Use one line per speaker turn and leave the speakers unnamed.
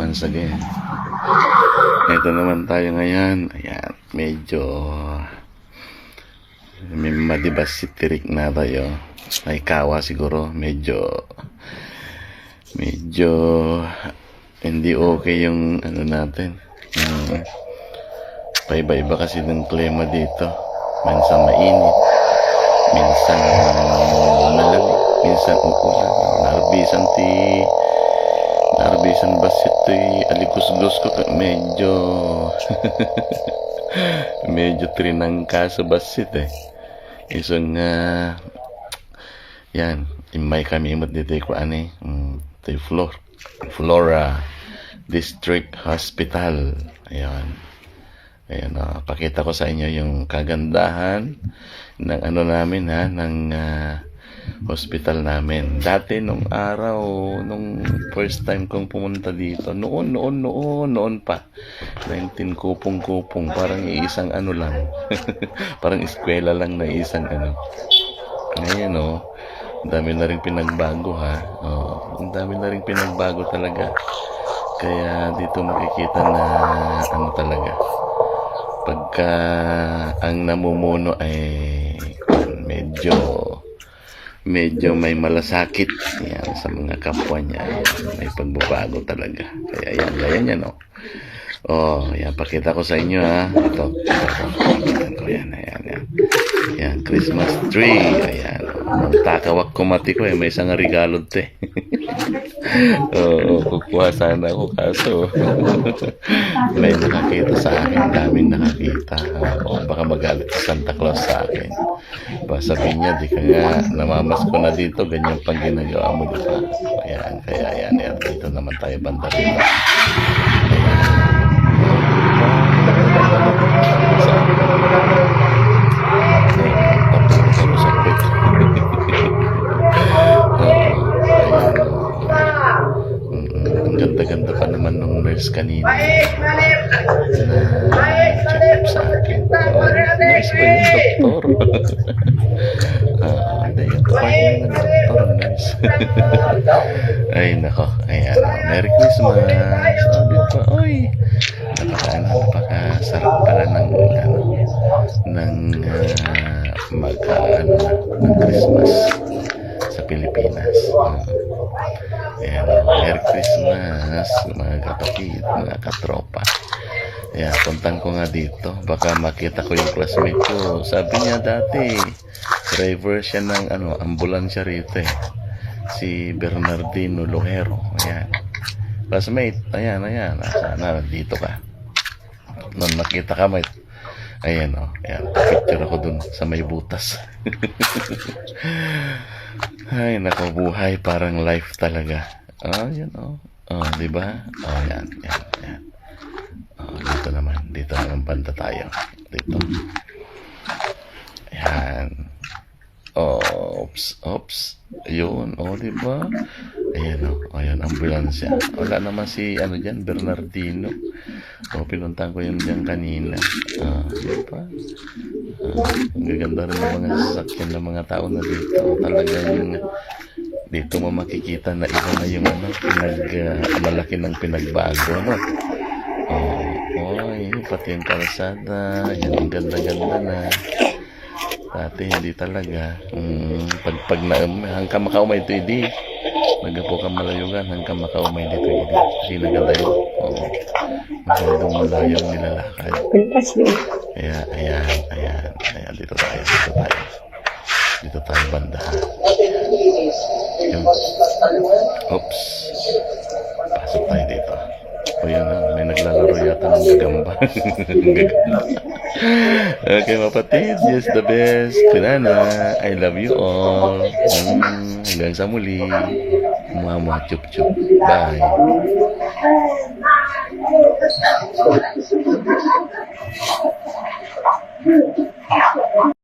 once again. Ito naman tayo ngayon. Ayan, medyo may madibas si Tirik na tayo. May kawa siguro. Medyo hindi okay yung ano natin. Paiba-iba kasi ng klima dito. Minsan mainit, minsan malamig, minsan uulan. Narbisan basit alikus-gus ko medyo medyo trinangka sa basit isang yan imay kami imot dito ko ito Flora District Hospital. Ayan, pakita ko sa inyo yung kagandahan ng ano namin ng hospital namin. Dati nung araw, nung first time kong pumunta dito, noon pa, 19 kupong, parang isang ano lang, parang eskwela lang na isang ano. Ngayon ang dami na rin pinagbago ang dami na rin pinagbago talaga. Kaya dito makikita na ano talaga, pagka ang namumuno ay medyo may malasakit yan sa mga kapwa niya. May pagbabago talaga. Kaya yan yan, pakita ko sa inyo ito ko yan. Yan, Christmas tree. Ayan, takawak kumati ko may isang regalo kukuha sana ako kaso may nakakita sa akin, daming nakakita. Baka magalit si Santa Claus sa akin. Sabihin niya, di ka nga namamas ko na dito, ganyan pang ginagawa mo, di ba? Ayan, kaya yan, dito naman tayo banda rin. Ang ganda-ganda pa naman nung nurse kanina na check up sa akin. Nurse ba yung doktor? Hindi, yung partner ng doktor, nurse. Ay, nako. Ayan, Merry Christmas. Diba? Oy, napakasarap pala ng Christmas sa Pilipinas. Ayan, Merry Christmas mga kapatid, mga katropa. Ayan, puntan ko nga dito, baka makita ko yung classmate ko. Sabi niya dati driver siya ng ambulansya rito si Bernardino Lohero. Ayan, classmate, ayan, sana dito ka nung nakita ka, mate. Ayan, ayan, picture ako dun sa may butas. Ay, nako, buhay parang life talaga. Yan, diba? Yan. Dito naman banda tayo. Dito. Ayan. Oops. Ayun, diba? Ayan, ambulansya. Wala naman si, dyan, Bernardino. Pinuntahan ko yun dyan kanina. Diba? Ang gaganda rin ng mga sasakyan ng mga tao na dito. Talagang dito mo makikita na iba na yung malaki ng pinagbago, pati yung kalsada. Yan, ang ganda-ganda na. Dati hindi talaga. Pag hanggang makaumay ito, hindi. Nagapo ka malayugan, hanggang makaumay dito, hindi. Kasi naganda yun. Masyadong malayong nilalakad. Ayan. Dito tayo banda. Oops. Pasok tayo dito. Yan may naglalaro yata ng gagamba. Okay, mapatid. Yes, the best. Kunana, I love you all. Hanggang sa muli. Mama, chup. Bye.